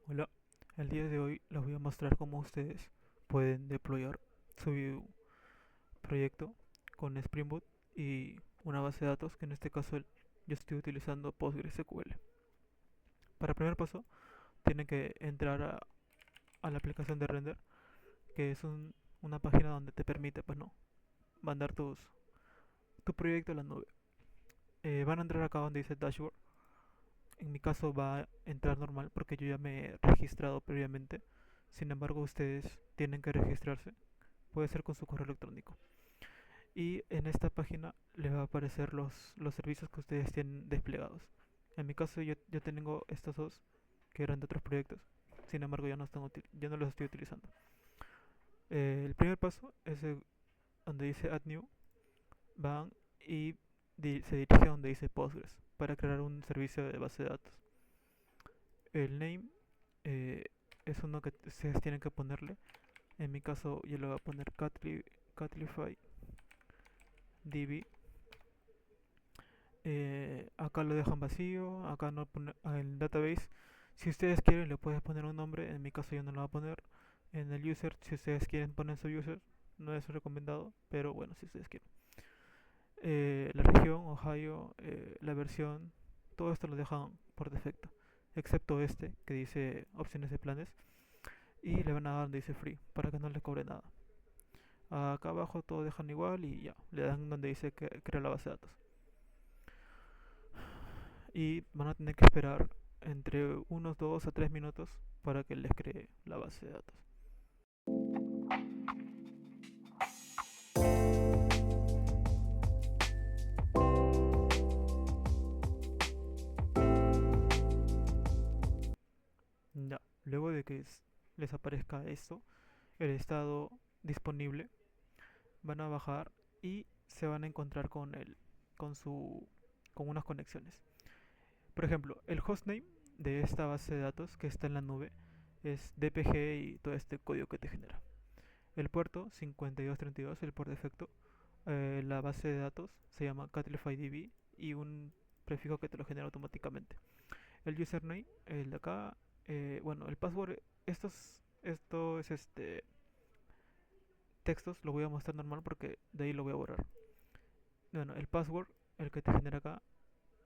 Hola, el día de hoy les voy a mostrar cómo ustedes pueden deployar su proyecto con Spring Boot y una base de datos que en este caso yo estoy utilizando PostgreSQL. Para el primer paso tienen que entrar a la aplicación de render, que es una página donde te permite pues no mandar tu proyecto a la nube. Van a entrar acá donde dice dashboard. En mi caso va a entrar normal porque yo ya me he registrado previamente. Sin embargo, ustedes tienen que registrarse. Puede ser con su correo electrónico. Y en esta página les va a aparecer los servicios que ustedes tienen desplegados. En mi caso yo tengo estos dos que eran de otros proyectos. Sin embargo, yo no los estoy utilizando. El primer paso es donde dice Add New. Van y se dirige a donde dice Postgres para crear un servicio de base de datos. El name eh, es uno que ustedes tienen que ponerle. En mi caso yo le voy a poner Catlify DB. Acá lo dejan vacío, acá no pone el database. Si ustedes quieren le pueden poner un nombre, en mi caso yo no lo voy a poner. En el user, si ustedes quieren poner su user, no es recomendado, pero bueno, si ustedes quieren. La región, Ohio, la versión, todo esto lo dejan por defecto, excepto este que dice opciones de planes y le van a dar donde dice free para que no les cobre nada. Acá abajo todo dejan igual y ya, le dan donde dice que crea la base de datos. Y van a tener que esperar entre unos 2 a 3 minutos para que les cree la base de datos. Ya, luego de que les aparezca esto, el estado disponible, van a bajar y se van a encontrar con su con unas conexiones. Por ejemplo, el hostname de esta base de datos que está en la nube es DPG y todo este código que te genera. El puerto 5232, el por defecto. La base de datos se llama CatlifyDB y un prefijo que te lo genera automáticamente. El username, el de acá, bueno, el password, esto es textos, lo voy a mostrar normal porque de ahí lo voy a borrar. Bueno, el password, el que te genera acá,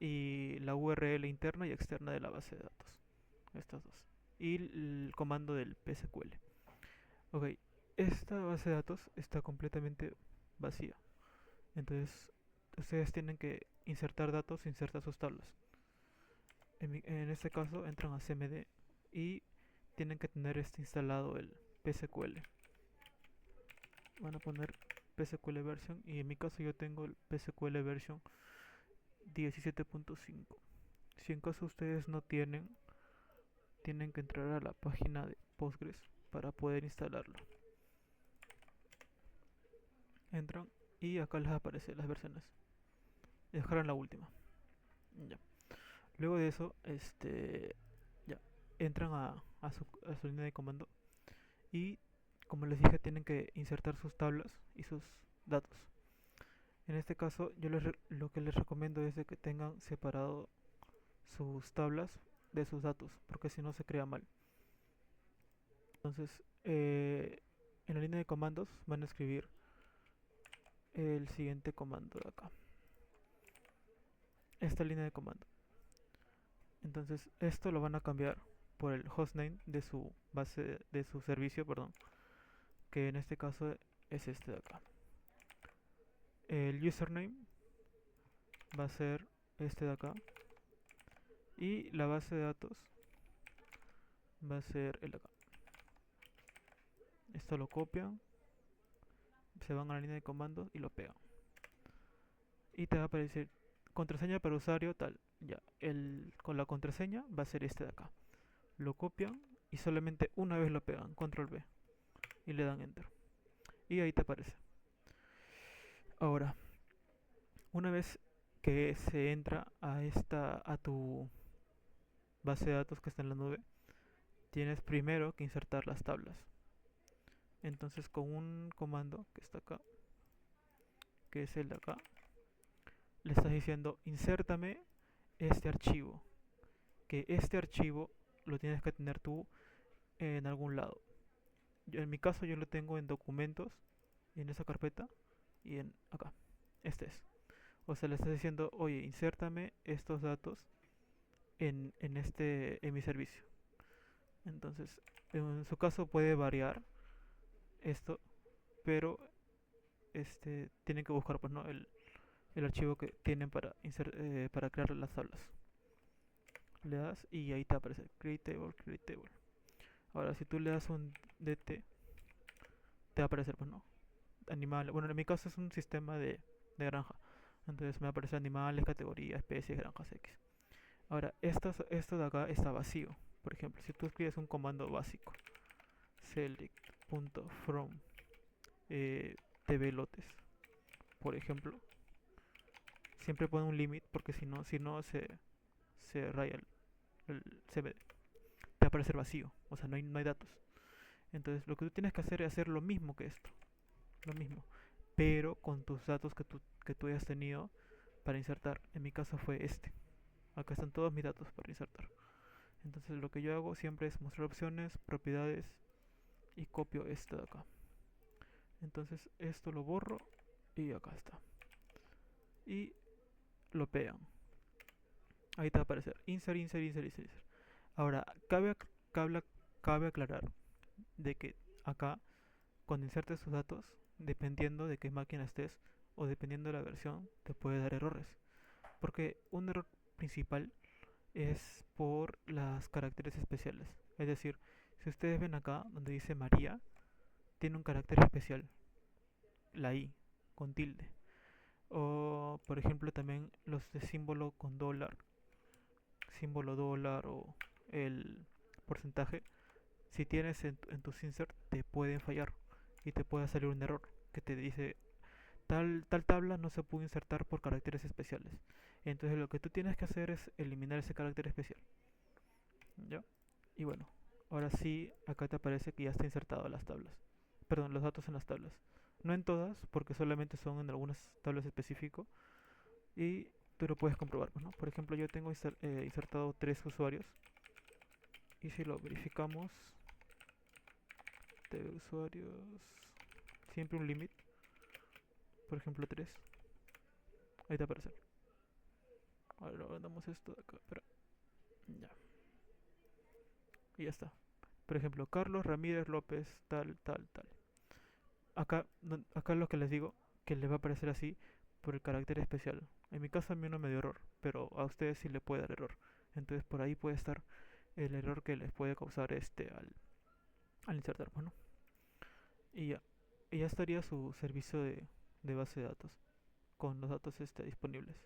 y la URL interna y externa de la base de datos. Estas dos. Y el comando del PSQL. Ok, esta base de datos está completamente vacía. Entonces, ustedes tienen que insertar datos, insertar sus tablas. En este caso, entran a CMD y tienen que tener instalado el PSQL. Van a poner PSQL version y en mi caso yo tengo el PSQL version 17.5. Si en caso ustedes no tienen, tienen que entrar a la página de Postgres para poder instalarlo. Entran y acá les aparecen las versiones. Dejaron la última. Ya. Luego de eso, ya entran a su línea de comando y como les dije tienen que insertar sus tablas y sus datos. En este caso lo que les recomiendo es de que tengan separado sus tablas de sus datos porque si no se crea mal. Entonces en la línea de comandos van a escribir el siguiente comando de acá, esta línea de comando. Entonces esto lo van a cambiar por el hostname de su base de su servicio, perdón, que en este caso es este de acá. El username va a ser este de acá y la base de datos va a ser el de acá. Esto lo copian, se van a la línea de comandos y lo pegan. Y te va a aparecer contraseña para usuario tal. Ya, con la contraseña va a ser este de acá. Lo copian y solamente una vez lo pegan, control V, y le dan enter. Y ahí te aparece. Ahora, una vez que se entra a tu base de datos que está en la nube, tienes primero que insertar las tablas. Entonces con un comando que está acá, que es el de acá, le estás diciendo insértame este archivo, que este archivo lo tienes que tener tú en algún lado. En mi caso yo lo tengo en documentos, y en esa carpeta, y en acá. Este es. O sea, le estás diciendo, oye, insértame estos datos en mi servicio. Entonces, en su caso puede variar esto, pero tienen que buscar pues, ¿no? el archivo que tienen para crear las tablas. Le das y ahí te aparece create table, create table. Ahora, si tú le das un DT, te va a aparecer, pues no, animales. Bueno, en mi caso es un sistema de granja. Entonces me aparece animales, categorías, especies, granjas X. Ahora, esto de acá está vacío. Por ejemplo, si tú escribes un comando básico, select.from tblotes, por ejemplo, siempre pone un limit porque si no se raya el CMD. Te va a aparecer vacío, o sea, no hay datos. Entonces, lo que tú tienes que hacer es hacer lo mismo que esto, lo mismo, pero con tus datos que tú hayas tenido para insertar. En mi caso fue este. Acá están todos mis datos para insertar. Entonces lo que yo hago siempre es mostrar opciones, propiedades y copio esto de acá. Entonces esto lo borro y acá está. Y lo pegan. Ahí te va a aparecer insert, insert, insert, insert, insert. Ahora, cabe, cabe aclarar de que acá cuando insertes tus datos, dependiendo de qué máquina estés o dependiendo de la versión, te puede dar errores. Porque un error principal es por las caracteres especiales. Es decir, si ustedes ven acá donde dice María, tiene un carácter especial, la I, con tilde. O por ejemplo también los de símbolo con dólar, símbolo dólar o el porcentaje. Si tienes en tus insert te pueden fallar y te puede salir un error que te dice tal tabla no se pudo insertar por caracteres especiales. Entonces lo que tú tienes que hacer es eliminar ese carácter especial. ¿Ya? Y bueno, ahora sí, acá te aparece que ya está insertado las tablas. Perdón, los datos en las tablas. No en todas, porque solamente son en algunas tablas específicas. Y tú lo puedes comprobar, pues, ¿no? Por ejemplo, yo tengo insertado 3 usuarios. Y si lo verificamos, de usuarios, siempre un limit. Por ejemplo, 3. Ahí te aparece. Ahora damos esto de acá. Espera. Ya. Y ya está. Por ejemplo, Carlos Ramírez López, tal, tal, tal. Acá, acá lo que les digo, que les va a aparecer así por el carácter especial. En mi caso a mí no me dio error, pero a ustedes sí le puede dar error. Entonces por ahí puede estar el error que les puede causar al insertar, bueno. Y ya, y ya estaría su servicio de base de datos con los datos disponibles.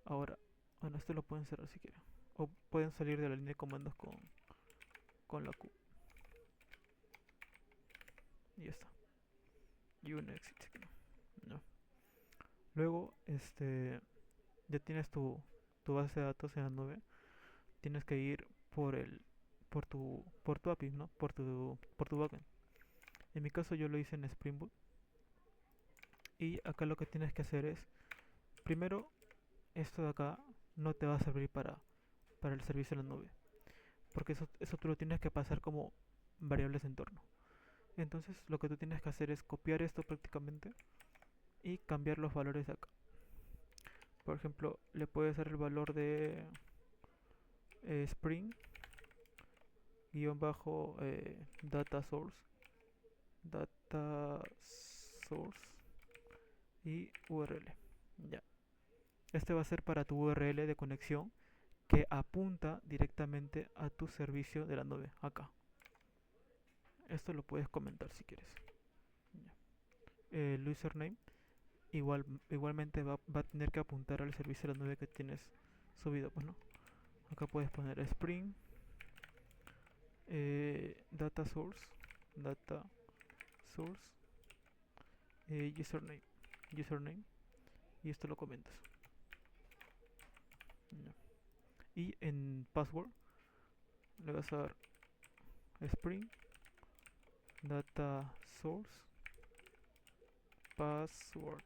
Ahora, bueno, esto lo pueden cerrar si quieren. O pueden salir de la línea de comandos con la Q. Y ya está. Y un exit si quieren. No. Luego, ya tienes tu base de datos en la nube. Tienes que ir por tu API, ¿no? Por tu backend. En mi caso yo lo hice en Spring Boot. Y acá lo que tienes que hacer es, primero, esto de acá no te va a servir para el servicio en la nube. Porque eso tú lo tienes que pasar como variables de entorno. Entonces lo que tú tienes que hacer es copiar esto prácticamente y cambiar los valores de acá. Por ejemplo, le puedes dar el valor de Spring guión bajo data source y URL. Ya. Este va a ser para tu URL de conexión que apunta directamente a tu servicio de la nube, acá. Esto lo puedes comentar si quieres. Ya. El username igualmente va a tener que apuntar al servicio de la nube que tienes subido. Bueno, acá puedes poner Spring data source username y esto lo comentas. Ya. Y en password le vas a dar Spring data source password.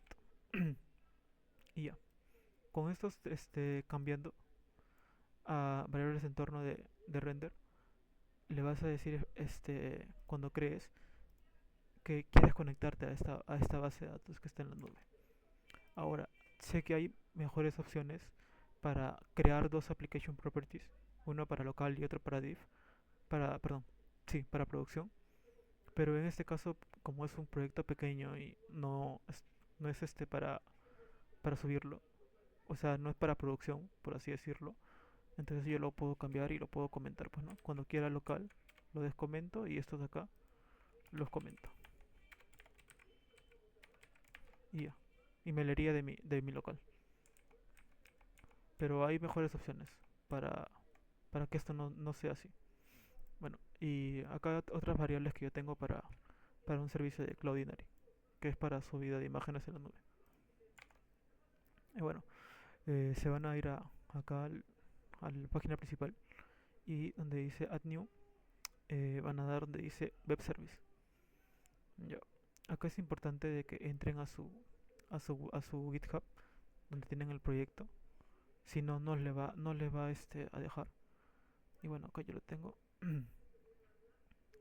Y ya. Con estos cambiando a variables de entorno de render, le vas a decir cuando crees que quieres conectarte a esta base de datos que está en la nube. Ahora, sé que hay mejores opciones para crear dos application properties, uno para local y otro para div, perdón, sí, para producción, pero en este caso, como es un proyecto pequeño y no es para subirlo, o sea, no es para producción, por así decirlo, entonces yo lo puedo cambiar y lo puedo comentar, pues, ¿no? Cuando quiera local, lo descomento y estos de acá los comento. Y ya. Y me leería de mi local. Pero hay mejores opciones para, para que esto no sea así. Bueno, y acá otras variables que yo tengo para un servicio de Cloudinary, que es para subida de imágenes en la nube. Y bueno, se van a ir acá a la página principal y donde dice Add New, van a dar donde dice Web Service. Ya. Acá es importante de que entren a su GitHub donde tienen el proyecto, si no no le va a dejar. Y bueno, acá yo lo tengo.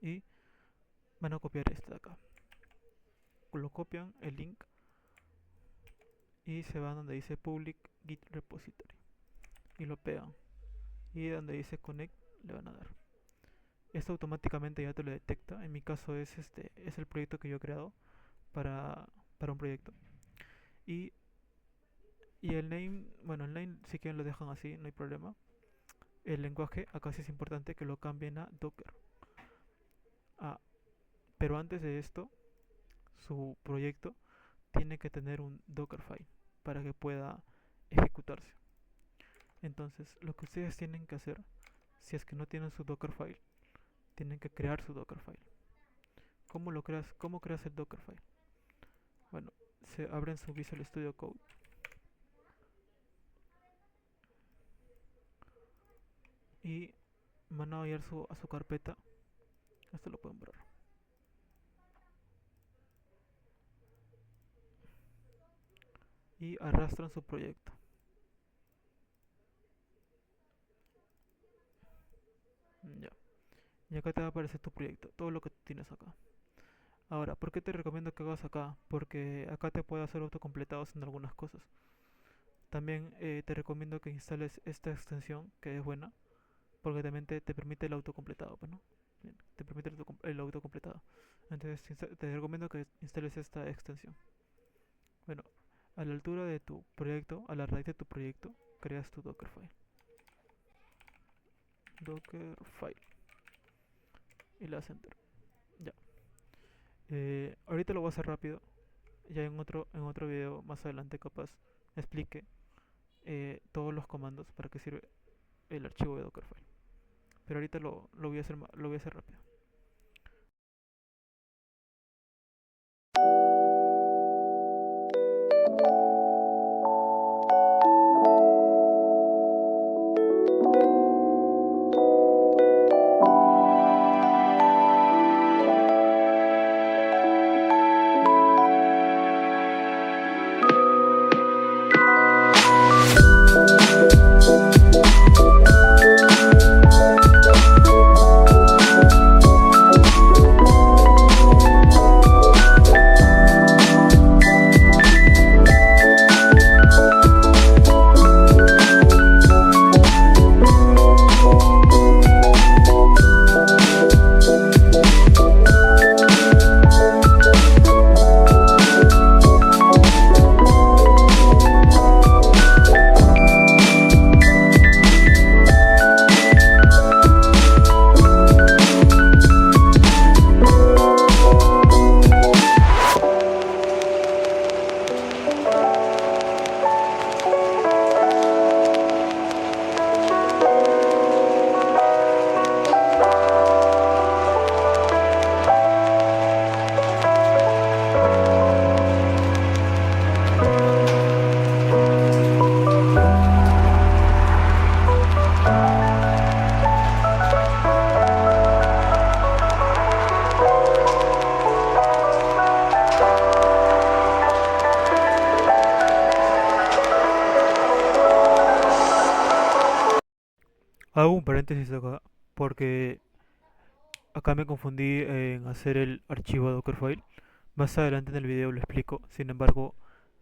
Y van a copiar este de acá, lo copian el link y se van donde dice public git repository y lo pegan, y donde dice connect le van a dar. Esto automáticamente ya te lo detecta. En mi caso es el proyecto que yo he creado para un proyecto. Y, y el name, bueno, el name si quieren lo dejan así, no hay problema. El lenguaje, acá sí es importante que lo cambien a Docker. Ah, pero antes de esto, su proyecto tiene que tener un Dockerfile para que pueda ejecutarse. Entonces, lo que ustedes tienen que hacer, si es que no tienen su Dockerfile, tienen que crear su Dockerfile. ¿Cómo lo creas? ¿Cómo creas el Dockerfile? Bueno, se abren su Visual Studio Code y van a ir a su carpeta. Esto lo pueden borrar. Y arrastran su proyecto. Ya. Y acá te va a aparecer tu proyecto, todo lo que tienes acá. Ahora, ¿por qué te recomiendo que hagas acá? Porque acá te puede hacer autocompletados en algunas cosas. También te recomiendo que instales esta extensión, que es buena, porque también te permite el autocompletado, pues, ¿no? Bien, te permite el autocompletado. Entonces te recomiendo que instales esta extensión. Bueno, a la altura de tu proyecto, a la raíz de tu proyecto, creas tu Dockerfile. Dockerfile. Y le das enter. Ya. Ahorita lo voy a hacer rápido. Ya en otro video más adelante capaz explique todos los comandos para qué sirve el archivo de Dockerfile. Pero ahorita lo voy a hacer lo voy a hacer rápido. Hago un paréntesis acá porque acá me confundí en hacer el archivo Dockerfile. Más adelante en el video lo explico. Sin embargo,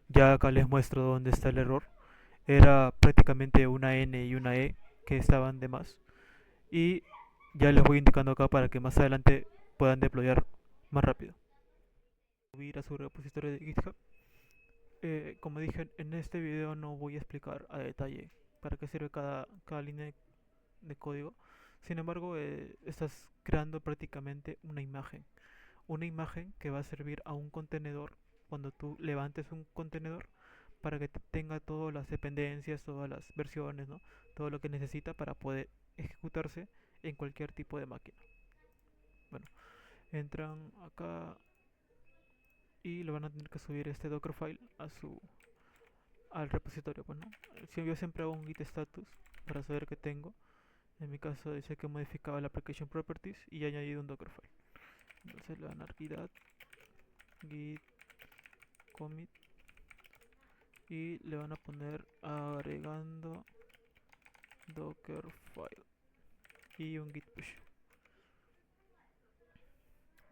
ya acá les muestro dónde está el error. Era prácticamente una N y una E que estaban de más. Y ya les voy indicando acá para que más adelante puedan deployar más rápido. Subir a su repositorio de GitHub. Como dije, en este video no voy a explicar a detalle para qué sirve cada línea de código. Sin embargo, estás creando prácticamente una imagen que va a servir a un contenedor cuando tú levantes un contenedor para que tenga todas las dependencias, todas las versiones, ¿no? Todo lo que necesita para poder ejecutarse en cualquier tipo de máquina. Bueno, entran acá y le van a tener que subir este Dockerfile al repositorio. Bueno, si yo siempre hago un git status para saber qué tengo. En mi caso dice que he modificado la application properties y he añadido un Dockerfile. Entonces le van a dar git commit y le van a poner agregando Dockerfile y un git push.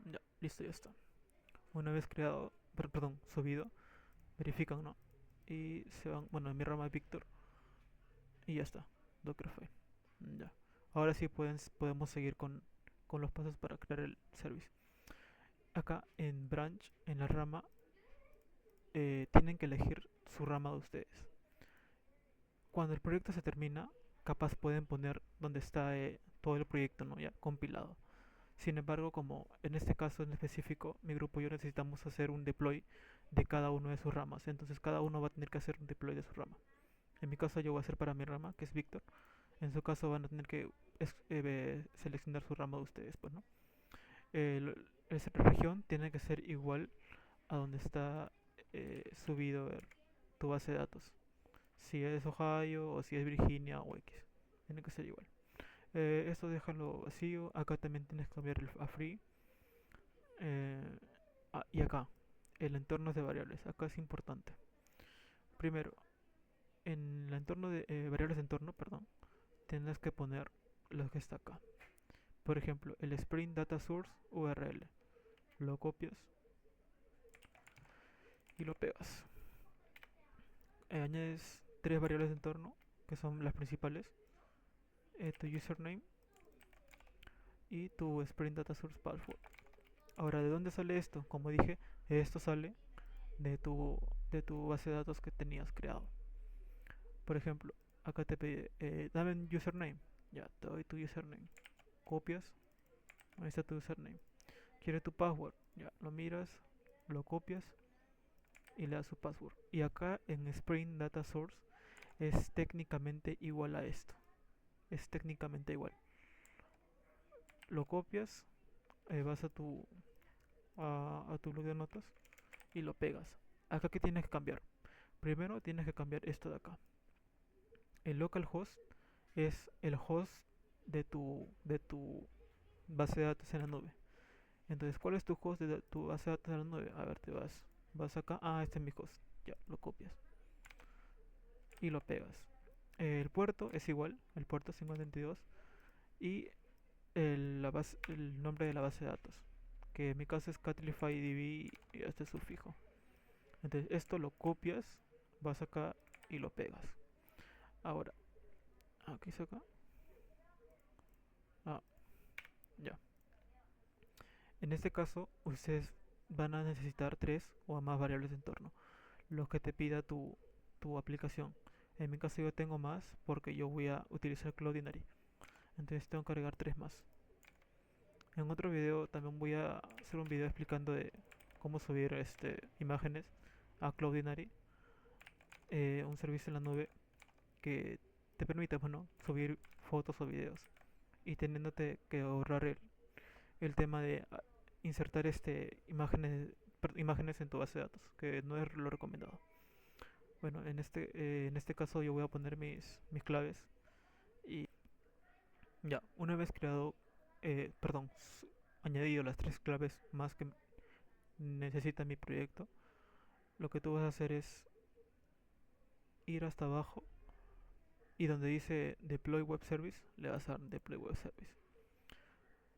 Ya, listo, ya está. Una vez creado, perdón, subido, verifican, ¿no? Y se van, bueno, en mi rama de Victor y ya está, Dockerfile. Ya. Ahora sí podemos seguir con los pasos para crear el service. Acá en branch, en la rama, tienen que elegir su rama de ustedes. Cuando el proyecto se termina, capaz pueden poner donde está todo el proyecto, ¿no? Ya compilado. Sin embargo, como en este caso en específico, mi grupo y yo necesitamos hacer un deploy de cada uno de sus ramas. Entonces cada uno va a tener que hacer un deploy de su rama. En mi caso yo voy a hacer para mi rama, que es Víctor. En su caso van a tener que seleccionar su rama de ustedes, pues, ¿no? Esa región tiene que ser igual a donde está subido tu base de datos. Si es Ohio o si es Virginia o X. Tiene que ser igual. Esto déjalo vacío. Acá también tienes que cambiar a free. Eh, y acá, el entorno de variables. Acá es importante. Primero, en el entorno de variables de entorno, perdón, tienes que poner lo que está acá. Por ejemplo, el Spring Data Source URL. Lo copias y lo pegas. Añades tres variables de entorno, que son las principales. Tu username y tu Spring Data Source password. Ahora, ¿de dónde sale esto? Como dije, esto sale de tu base de datos que tenías creado. Por ejemplo, acá te pide, dame un username. Ya, te doy tu username. Copias, ahí está tu username. Quiere tu password. Ya, lo miras, lo copias y le das su password. Y acá en Spring Data Source es técnicamente igual a esto. Es técnicamente igual. Lo copias, vas a tu blog de notas y lo pegas. Acá que tienes que cambiar. Primero tienes que cambiar esto de acá. El localhost es el host de tu base de datos en la nube. Entonces, ¿cuál es tu host de tu base de datos en la nube? A ver, vas acá. Ah, este es mi host. Ya, lo copias y lo pegas. El puerto es igual, el puerto 52 y el nombre de la base de datos, que en mi caso es CatlifyDB y este es su fijo. Entonces, esto lo copias, vas acá y lo pegas. Ahora, aquí saca. Ah, ya. En este caso, ustedes van a necesitar tres o más variables de entorno, los que te pida tu aplicación. En mi caso yo tengo más porque yo voy a utilizar Cloudinary. Entonces tengo que agregar tres más. En otro video también voy a hacer un video explicando de cómo subir imágenes a Cloudinary, un servicio en la nube que te permite, bueno, subir fotos o videos y teniéndote que ahorrar el tema de insertar imágenes en tu base de datos, que no es lo recomendado. Bueno, en este caso yo voy a poner mis claves y ya, una vez creado, perdón, añadido las tres claves más que necesita mi proyecto, lo que tú vas a hacer es ir hasta abajo y donde dice Deploy Web Service, le vas a dar Deploy Web Service.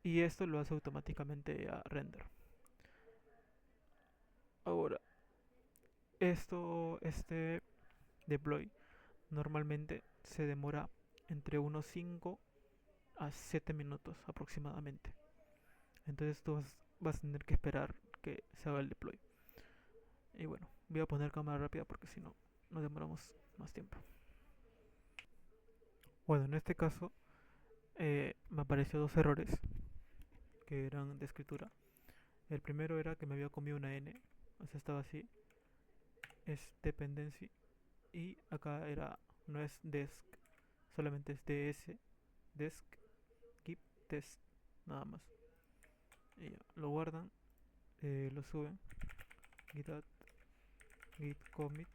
y esto lo hace automáticamente a render. Ahora, este deploy normalmente se demora entre unos 5 a 7 minutos aproximadamente. Entonces tú vas a tener que esperar que se haga el deploy. Y bueno, voy a poner cámara rápida porque si no, nos demoramos más tiempo. Bueno, en este caso me apareció dos errores que eran de escritura. El primero era que me había comido una N, o sea, estaba así, es dependency, y acá era, no es desk, solamente es ds, desk, keep, test, nada más. Y ya, lo guardan, lo suben, git add, git commit,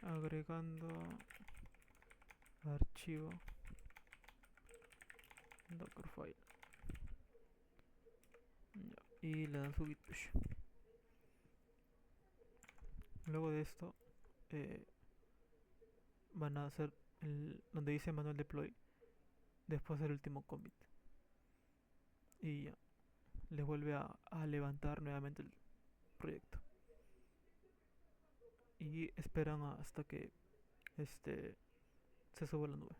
agregando archivo dockerfile, ya, y le dan su git push. Luego de esto eh, van a hacer donde dice manual deploy, después del último commit, y ya, les vuelve a levantar nuevamente el proyecto y esperan hasta que este se suba a la nube.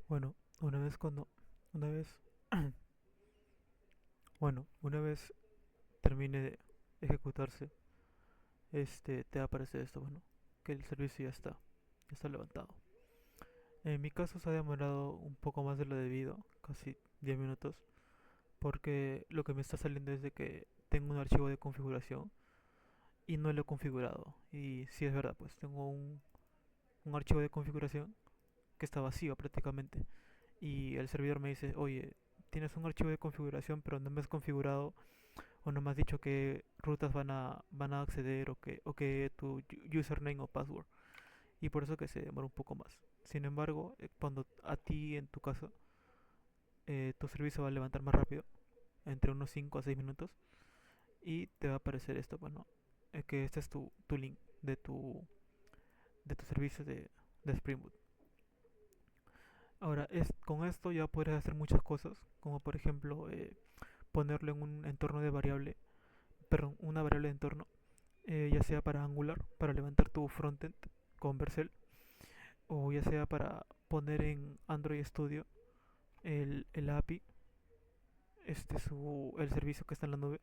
Bueno, una vez, una vez termine de ejecutarse, te va a aparecer esto, bueno, que el servicio ya está levantado. En mi caso se ha demorado un poco más de lo debido, casi 10 minutos, porque lo que me está saliendo es de que tengo un archivo de configuración y no lo he configurado. Y si es verdad, pues tengo un archivo de configuración que está vacío prácticamente. Y el servidor me dice, oye, tienes un archivo de configuración pero no me has configurado o no me has dicho qué rutas van a acceder o que tu username o password. Y por eso que se demora un poco más. Sin embargo, cuando a ti en tu caso tu servicio va a levantar más rápido, entre unos 5 a 6 minutos, y te va a aparecer esto, bueno, que este es tu link de tu servicio de Spring Boot. Ahora, con esto ya puedes hacer muchas cosas, como por ejemplo ponerlo en un entorno de variable, perdón, una variable de entorno, ya sea para Angular, para levantar tu frontend con Vercel, o ya sea para poner en Android Studio el API, el servicio que está en la nube,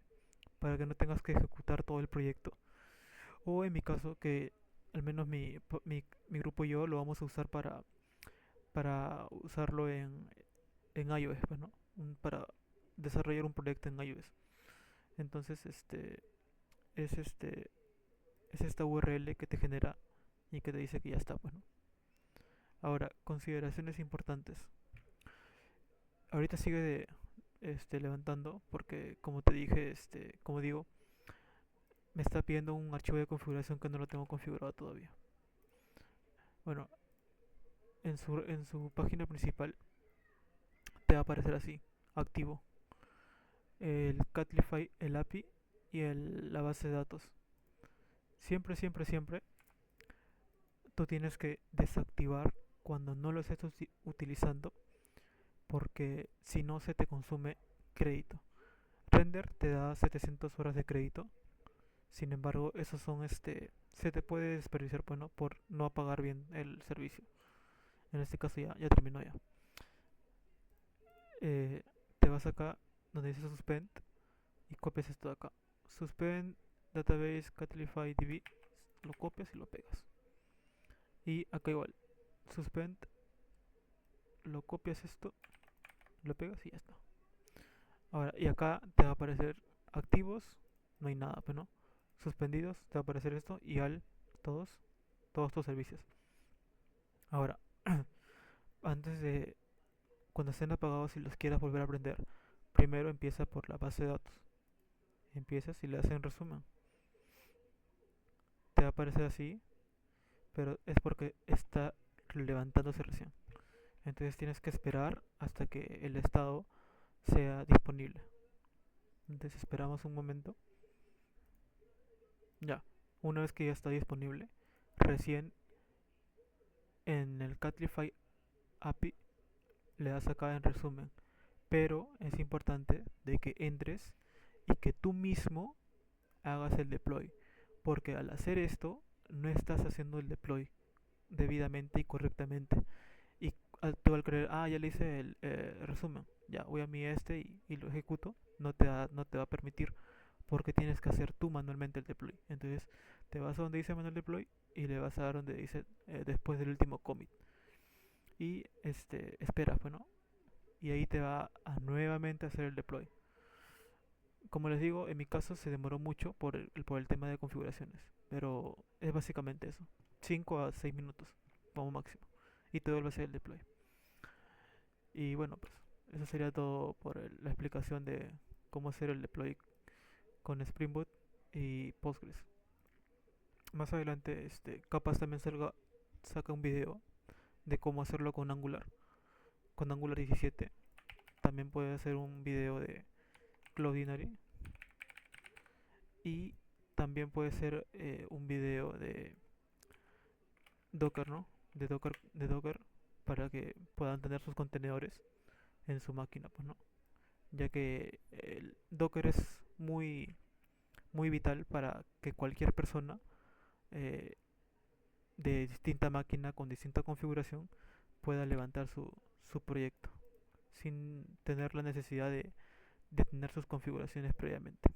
para que no tengas que ejecutar todo el proyecto. O en mi caso, que al menos mi grupo y yo lo vamos a usar para usarlo en iOS, pues, ¿no? Para desarrollar un proyecto en iOS. Entonces, es este es esta URL que te genera y que te dice que ya está, pues, ¿no? Ahora, consideraciones importantes. Ahorita sigue levantando porque como te dije, como digo, me está pidiendo un archivo de configuración que no lo tengo configurado todavía. Bueno, en su página principal te va a aparecer así, activo, el Catlify, el API y la base de datos. Siempre, siempre, siempre tú tienes que desactivar cuando no lo estés utilizando porque si no se te consume crédito. Render te da 700 horas de crédito. Sin embargo, esos son se te puede desperdiciar, bueno, por no apagar bien el servicio. En este caso ya terminó ya. Eh, Te vas acá donde dice suspend y copias esto de acá. Suspend database Catlify DB, lo copias y lo pegas. Y acá igual, suspend, lo copias esto, lo pegas y ya está. Ahora, y acá te va a aparecer activos, no hay nada, pero no. Suspendidos, te va a aparecer esto y todos tus servicios. Ahora, antes de cuando estén apagados y los quieras volver a prender, primero empieza por la base de datos. Empiezas y le hacen resumen. Te va a aparecer así, pero es porque está levantándose recién. Entonces tienes que esperar hasta que el estado sea disponible. Entonces esperamos un momento. Ya, una vez que ya está disponible, recién en el Catlify API le das acá en resumen. Pero es importante de que entres y que tú mismo hagas el deploy. Porque al hacer esto, no estás haciendo el deploy debidamente y correctamente. Y tú al creer, ya le hice el resumen, ya voy a mi y lo ejecuto, no te va a permitir porque tienes que hacer tú manualmente el deploy. Entonces te vas a donde dice manual deploy y le vas a dar donde dice después del último commit. Y esperas, bueno, y ahí te va a nuevamente hacer el deploy. Como les digo, en mi caso se demoró mucho por el tema de configuraciones, pero es básicamente eso, 5 a 6 minutos como máximo, y te vuelve a hacer el deploy. Y bueno, pues eso sería todo por la explicación de cómo hacer el deploy con Spring Boot y Postgres. Más adelante, capaz también saca un video de cómo hacerlo con Angular 17. También puede hacer un video de Cloudinary y también puede ser un video de Docker, ¿no? De Docker para que puedan tener sus contenedores en su máquina, pues, ¿no? Ya que el Docker es muy vital para que cualquier persona eh, de distinta máquina con distinta configuración pueda levantar su proyecto sin tener la necesidad de tener sus configuraciones previamente.